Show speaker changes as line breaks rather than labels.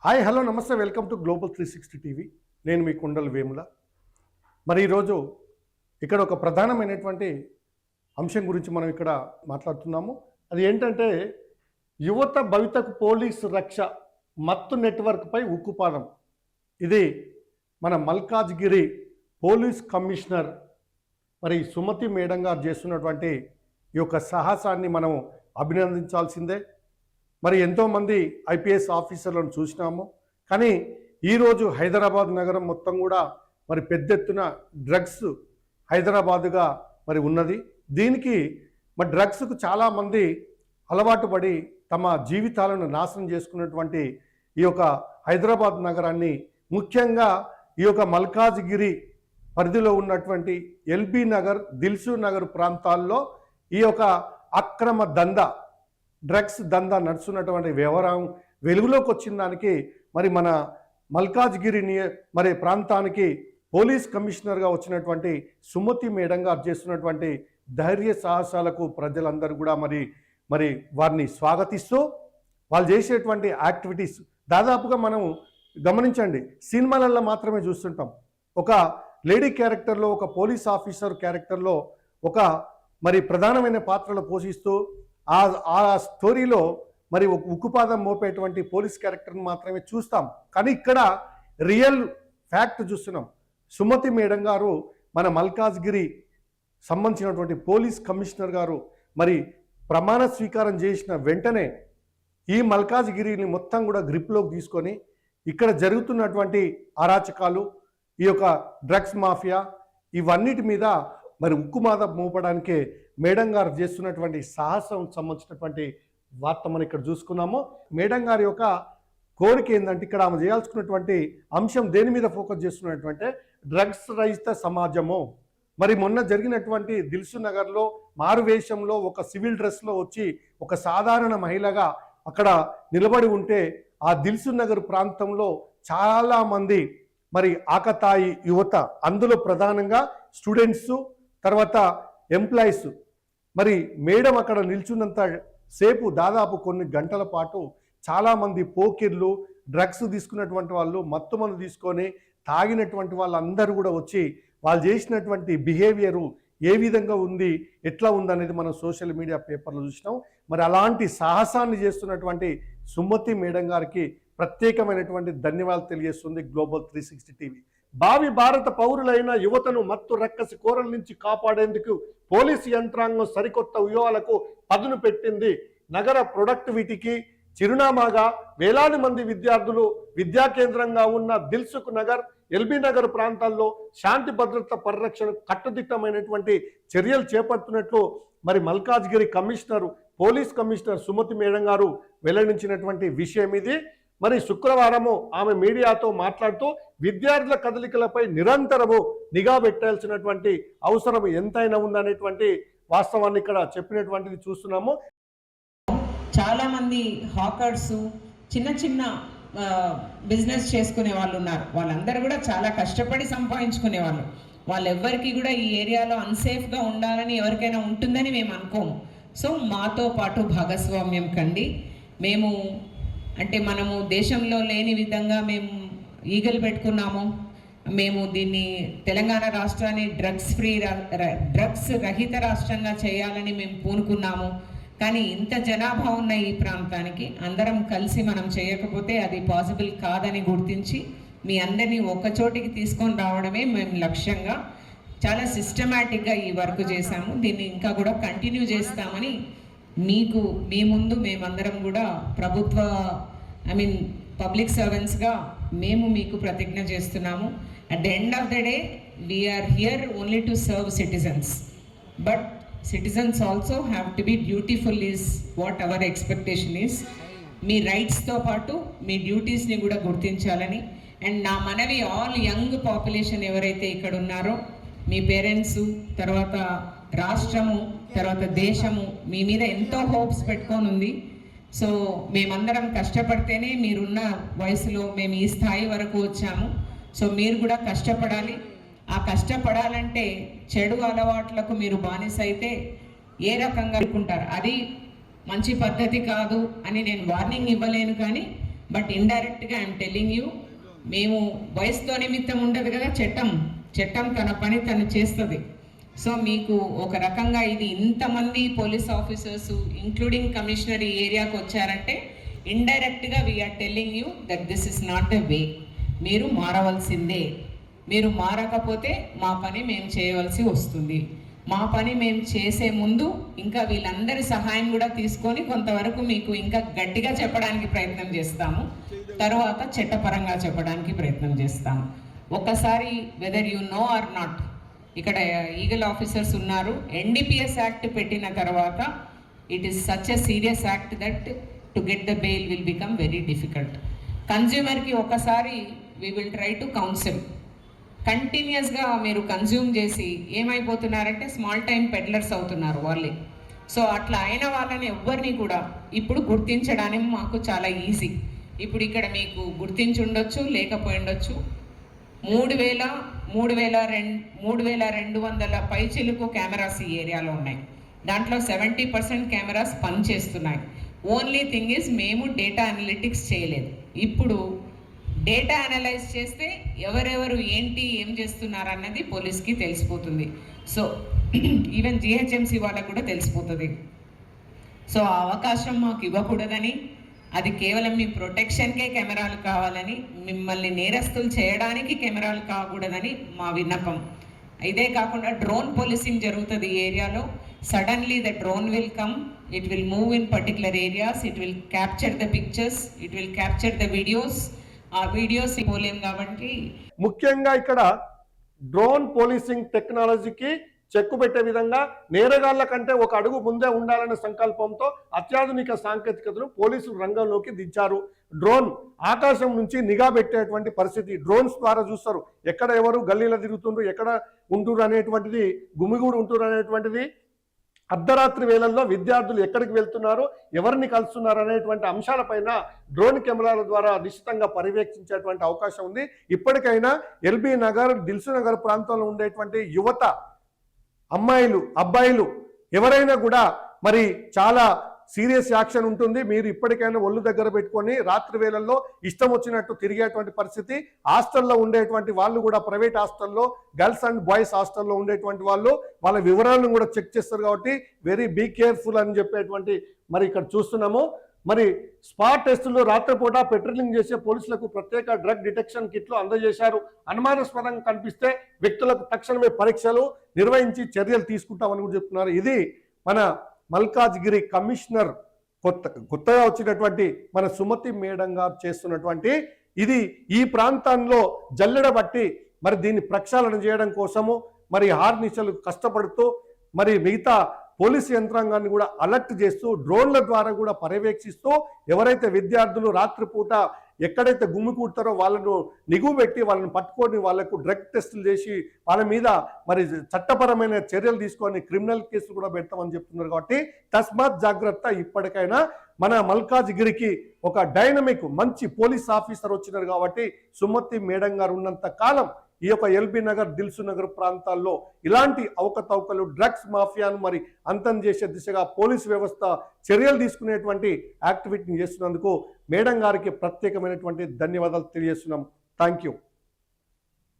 Hi hello నమస్తే welcome to global 360 TV. నేను మీ కుండల వేముల. మరి ఈరోజు ఇక్కడ ఒక ప్రధానమైనటువంటి అంశం గురించి మనం ఇక్కడ మాట్లాడుతున్నాము. అది ఏంటంటే యువత భవితకు పోలీసు రక్ష మత్తు నెట్వర్క్పై ఉక్కుపాదం. ఇది మన మల్కాజ్గిరి పోలీస్ కమిషనర్ మరి సుమతి మేడం గారు చేస్తున్నటువంటి ఈ యొక్క సాహసాన్ని మనం అభినందించాల్సిందే. మరి ఎంతోమంది ఐపీఎస్ ఆఫీసర్లను చూసినాము, కానీ ఈరోజు హైదరాబాద్ నగరం మొత్తం కూడా మరి పెద్ద ఎత్తున డ్రగ్స్ హైదరాబాదుగా మరి ఉన్నది. దీనికి మరి డ్రగ్స్కు చాలామంది అలవాటు పడి తమ జీవితాలను నాశనం చేసుకున్నటువంటి ఈ యొక్క హైదరాబాద్ నగరాన్ని, ముఖ్యంగా ఈ యొక్క మల్కాజ్గిరి పరిధిలో ఉన్నటువంటి ఎల్బీ నగర్, దిల్సు నగర్ ప్రాంతాల్లో ఈ యొక్క అక్రమ దందా, డ్రగ్స్ దందా నడుస్తున్నటువంటి వ్యవహారం వెలుగులోకి వచ్చిన దానికి మరి మన మల్కాజ్గిరి మరి ప్రాంతానికి పోలీస్ కమిషనర్గా వచ్చినటువంటి సుమతి మేడం గారు చేస్తున్నటువంటి ధైర్య సాహసాలకు ప్రజలందరూ కూడా మరి వారిని స్వాగతిస్తూ వాళ్ళు చేసేటువంటి యాక్టివిటీస్ దాదాపుగా మనం గమనించండి, సినిమాలలో మాత్రమే చూస్తుంటాం. ఒక లేడీ క్యారెక్టర్లో, ఒక పోలీస్ ఆఫీసర్ క్యారెక్టర్లో ఒక మరి ప్రధానమైన పాత్రలు పోషిస్తూ ఆ స్టోరీలో మరి ఉక్కుపాదం మోపేటువంటి పోలీస్ క్యారెక్టర్ని మాత్రమే చూస్తాం. కానీ ఇక్కడ రియల్ ఫ్యాక్ట్ చూస్తున్నాం. సుమతి మేడం గారు మన మల్కాజ్గిరి సంబంధించినటువంటి పోలీస్ కమిషనర్ గారు మరి ప్రమాణ స్వీకారం చేసిన వెంటనే ఈ మల్కాజ్గిరిని మొత్తం కూడా గ్రిప్లోకి తీసుకొని ఇక్కడ జరుగుతున్నటువంటి అరాచకాలు, ఈ యొక్క డ్రగ్స్ మాఫియా, ఇవన్నిటి మీద మరి ఉక్కుమాదం మోపడానికే మేడం గారు చేస్తున్నటువంటి సాహసం సంబంధించినటువంటి వార్త మనం ఇక్కడ చూసుకున్నాము. మేడం గారి యొక్క కోరిక ఏంటంటే, ఇక్కడ ఆమె చేయాల్సుకున్నటువంటి అంశం దేని మీద ఫోకస్ చేస్తున్నటువంటి డ్రగ్స్ రహిత సమాజము. మరి మొన్న జరిగినటువంటి దిల్సు నగర్లో మారువేషంలో ఒక సివిల్ డ్రెస్లో వచ్చి ఒక సాధారణ మహిళగా అక్కడ నిలబడి ఉంటే ఆ దిల్సు నగర్ ప్రాంతంలో చాలామంది మరి ఆకతాయి యువత, అందులో ప్రధానంగా స్టూడెంట్స్, తర్వాత ఎంప్లాయీస్, మరి మేడం అక్కడ నిల్చున్నంత సేపు దాదాపు కొన్ని గంటల పాటు చాలామంది పోకిర్లు, డ్రగ్స్ తీసుకున్నటువంటి వాళ్ళు, మత్తుమందు తీసుకొని తాగినటువంటి వాళ్ళందరూ కూడా వచ్చి వాళ్ళు చేసినటువంటి బిహేవియరు ఏ విధంగా ఉంది, ఎట్లా ఉందనేది మనం సోషల్ మీడియా పేపర్లో చూసినాం. మరి అలాంటి సాహసాన్ని చేస్తున్నటువంటి సుమతి మేడం గారికి ప్రత్యేకమైనటువంటి ధన్యవాదాలు తెలియజేస్తుంది గ్లోబల్ 360 టీవీ. భావి భారత పౌరులైన యువతను మత్తు రక్కసి కోరల నుంచి కాపాడేందుకు పోలీసు యంత్రాంగం సరికొత్త వ్యూహాలకు పదును పెట్టింది. నగర ప్రొడక్టివిటీకి చిరునామాగా వేలాది మంది విద్యార్థులు విద్యా కేంద్రంగా ఉన్న దిల్సుఖ్ నగర్, ఎల్బీ నగర్ ప్రాంతాల్లో శాంతి భద్రత పరిరక్షణ కట్టుదిట్టమైనటువంటి చర్యలు చేపడుతున్నట్లు మరి Malkajgiri commissioner, police commissioner Sumathi madam గారు వెల్లడించినటువంటి విషయం ఇది. మరి శుక్రవారము ఆమె మీడియాతో మాట్లాడుతూ విద్యార్థుల కదలికలపై నిరంతరము నిఘా పెట్టాల్సినటువంటి అవసరం ఎంతైనా ఉందనేటువంటి వాస్తవాన్ని ఇక్కడ చెప్పినటువంటిది చూస్తున్నాము.
చాలా మంది హాకర్స్, చిన్న చిన్న బిజినెస్ చేసుకునే వాళ్ళు ఉన్నారు. వాళ్ళందరూ కూడా చాలా కష్టపడి సంపాదించుకునే వాళ్ళు ఎవ్వరికి కూడా ఈ ఏరియాలో అన్సేఫ్గా ఉండాలని ఎవరికైనా ఉంటుందని మేము అనుకోము. సో మాతో పాటు భాగస్వామ్యం కండి. మేము అంటే మనము దేశంలో లేని విధంగా మేము ఈగలు పెట్టుకున్నాము. మేము దీన్ని తెలంగాణ రాష్ట్రాన్ని డ్రగ్స్ రహిత రాష్ట్రంగా చేయాలని మేము పూనుకున్నాము. కానీ ఇంత జనాభా ఉన్న ఈ ప్రాంతానికి అందరం కలిసి మనం చేయకపోతే అది పాసిబుల్ కాదని గుర్తించి మీ అందరినీ ఒక్కచోటికి తీసుకొని రావడమే మేము లక్ష్యంగా చాలా సిస్టమేటిక్గా ఈ వర్క్ చేశాము. దీన్ని ఇంకా కూడా కంటిన్యూ చేస్తామని మీకు మీ ముందు మేమందరం కూడా పబ్లిక్ సర్వెంట్స్గా మేము మీకు ప్రతిజ్ఞ చేస్తున్నాము. At the end of the day we are here only to serve citizens, but citizens also have to be dutiful is what our expectation is. మీ రైట్స్తో పాటు మీ డ్యూటీస్ని కూడా గుర్తించాలని. అండ్ నా మనవి ఆల్ యంగ్ పాపులేషన్ ఎవరైతే ఇక్కడ ఉన్నారో, మీ పేరెంట్స్, తర్వాత రాష్ట్రము, తర్వాత దేశము మీ మీద ఎంతో హోప్స్ పెట్టుకొని ఉంది. సో మేమందరం కష్టపడితేనే మీరున్న వయసులో మేము ఈ స్థాయి వరకు వచ్చాము. సో మీరు కూడా కష్టపడాలి. ఆ కష్టపడాలంటే చెడు అలవాట్లకు మీరు బానిస అయితే ఏ రకంగా అనుకుంటారు, అది మంచి పద్ధతి కాదు అని నేను వార్నింగ్ ఇవ్వలేను. కానీ బట్ ఇండైరెక్ట్గా ఐఎమ్ టెల్లింగ్ యూ, మేము వయసుతో నిమిత్తం ఉండదు కదా, చట్టం తన పని తను చేస్తుంది. సో మీకు ఒక రకంగా ఇది ఇంతమంది పోలీస్ ఆఫీసర్స్ ఇంక్లూడింగ్ కమిషనర్ ఈ ఏరియాకి వచ్చారంటే ఇండైరెక్ట్గా we are telling you that this is not a way. మీరు మారవలసిందే. మీరు మారకపోతే మా పని మేము చేయవలసి వస్తుంది. మా పని మేము చేసే ముందు ఇంకా వీళ్ళందరి సహాయం కూడా తీసుకొని కొంతవరకు మీకు ఇంకా గట్టిగా చెప్పడానికి ప్రయత్నం చేస్తాము, తర్వాత చట్టపరంగా చెప్పడానికి ప్రయత్నం చేస్తాము. ఒకసారి whether you know or not, ఇక్కడ ఈగల్ ఆఫీసర్స్ ఉన్నారు, ఎన్డీపీఎస్ యాక్ట్ పెట్టిన తర్వాత it is such a serious act that to get the bail will become very difficult. కన్జ్యూమర్కి ఒకసారి we will try to counsel. కంటిన్యూస్గా మీరు కన్జ్యూమ్ చేసి ఏమైపోతున్నారంటే స్మాల్ టైం పెడ్లర్స్ అవుతున్నారు వాళ్ళే. సో అట్లా అయిన వాళ్ళని ఎవరిని కూడా ఇప్పుడు గుర్తించడానికి మాకు చాలా ఈజీ. ఇప్పుడు ఇక్కడ మీకు గుర్తించి ఉండొచ్చు, లేకపోయి ఉండొచ్చు. 3,200 పైచిలుకు కెమెరాస్ ఈ ఏరియాలో ఉన్నాయి. దాంట్లో 70% కెమెరాస్ పనిచేస్తున్నాయి. ఓన్లీ థింగ్ ఈజ్ మేము డేటా అనలిటిక్స్ చేయలేదు. ఇప్పుడు డేటా అనలైజ్ చేస్తే ఎవరెవరు ఏంటి ఏం చేస్తున్నారు అన్నది పోలీస్కి తెలిసిపోతుంది. సో ఈవెన్ జిహెచ్ఎంసీ వాళ్ళకు కూడా తెలిసిపోతుంది. సో ఆ అవకాశం మాకు ఇవ్వకూడదని, అది కేవలం మీ ప్రొటెక్షన్కే కెమెరాలు కావాలని, మిమ్మల్ని నేరస్తులు చేయడానికి కెమెరాలు కాకూడదని మా విన్నపం. ఇదే కాకుండా డ్రోన్ పోలీసింగ్ జరుగుతుంది ఈ ఏరియాలో. Suddenly the drone will come, it will move in particular areas, it will capture the pictures, it will capture the videos. ఆ వీడియోస్ పోలేం కాబట్టి
ముఖ్యంగా ఇక్కడ డ్రోన్ పోలీసింగ్ టెక్నాలజీకి చెక్కు పెట్టే విధంగా నేరగాళ్ల కంటే ఒక అడుగు ముందే ఉండాలనే సంకల్పంతో అత్యాధునిక సాంకేతికతను పోలీసులు రంగంలోకి దించారు. డ్రోన్ ఆకాశం నుంచి నిఘా పెట్టేటువంటి పరిస్థితి, డ్రోన్స్ ద్వారా చూస్తారు ఎక్కడ ఎవరు గల్లీలో తిరుగుతుండ్రు, ఎక్కడ ఉంటురు అనేటువంటిది, గుమిగూడు ఉంటురు అనేటువంటిది, అర్ధరాత్రి వేళల్లో విద్యార్థులు ఎక్కడికి వెళ్తున్నారు, ఎవరిని కలుస్తున్నారు అనేటువంటి అంశాలపైన డ్రోన్ కెమెరాల ద్వారా నిశ్చితంగా పర్యవేక్షించేటువంటి అవకాశం ఉంది. ఇప్పటికైనా ఎల్బీ నగర్, దిల్సు నగర్ ప్రాంతంలో ఉండేటువంటి యువత, అమ్మాయిలు, అబ్బాయిలు ఎవరైనా కూడా మరి చాలా సీరియస్ యాక్షన్ ఉంటుంది. మీరు ఇప్పటికైనా ఒళ్ళు దగ్గర పెట్టుకొని రాత్రి వేళల్లో ఇష్టం వచ్చినట్టు తిరిగేటువంటి పరిస్థితి. హాస్టల్లో ఉండేటువంటి వాళ్ళు కూడా, ప్రైవేట్ హాస్టల్లో గర్ల్స్ అండ్ బాయ్స్ హాస్టల్లో ఉండేటువంటి వాళ్ళు వాళ్ళ వివరాలను కూడా చెక్ చేస్తారు. కాబట్టి వెరీ బీ కేర్ఫుల్ అని చెప్పేటువంటి మరి ఇక్కడ చూస్తున్నాము. మరి స్పాట్ టెస్టులు రాత్రిపూట పెట్రోలింగ్ చేసే పోలీసులకు ప్రత్యేక డ్రగ్ డిటెక్షన్ కిట్లు అందజేశారు. అనుమానాస్పదంగా కనిపిస్తే వ్యక్తులకు తక్షణమే పరీక్షలు నిర్వహించి చర్యలు తీసుకుంటామని కూడా చెప్తున్నారు. ఇది మన మల్కాజ్గిరి కమిషనర్ కొత్తగా వచ్చినటువంటి మన సుమతి మేడం గారు చేస్తున్నటువంటి ఇది. ఈ ప్రాంతంలో జల్లెడ బట్టి మరి దీన్ని ప్రక్షాళన చేయడం కోసము మరి హార్నిశలు కష్టపడుతూ మరి మిగతా పోలీసు యంత్రాంగాన్ని కూడా అలర్ట్ చేస్తూ డ్రోన్ల ద్వారా కూడా పర్యవేక్షిస్తూ ఎవరైతే విద్యార్థులు రాత్రిపూట ఎక్కడైతే గుమ్మికూడతారో వాళ్ళను నిగువ పెట్టి వాళ్ళని పట్టుకొని వాళ్లకు డ్రగ్ టెస్టులు చేసి వాళ్ళ మీద మరి చట్టపరమైన చర్యలు తీసుకొని క్రిమినల్ కేసులు కూడా పెడతామని చెప్తున్నారు. కాబట్టి తస్మాత్ జాగ్రత్త. ఇప్పటికైనా మన మల్కాజ్గిరికి ఒక డైనమిక్ మంచి పోలీస్ ఆఫీసర్ వచ్చినారు. కాబట్టి సుమతి మేడం గారు ఉన్నంత కాలం ఈ యొక్క ఎల్బీ నగర్, దిల్సు నగర్ ప్రాంతాల్లో ఇలాంటి అవకతవకలు, డ్రగ్స్ మాఫియాను మరి అంతం చేసే దిశగా పోలీసు వ్యవస్థ చర్యలు తీసుకునేటువంటి యాక్టివిటీని చేస్తున్నందుకు మేడం గారికి ప్రత్యేకమైనటువంటి ధన్యవాదాలు తెలియజేస్తున్నాం. Thank you.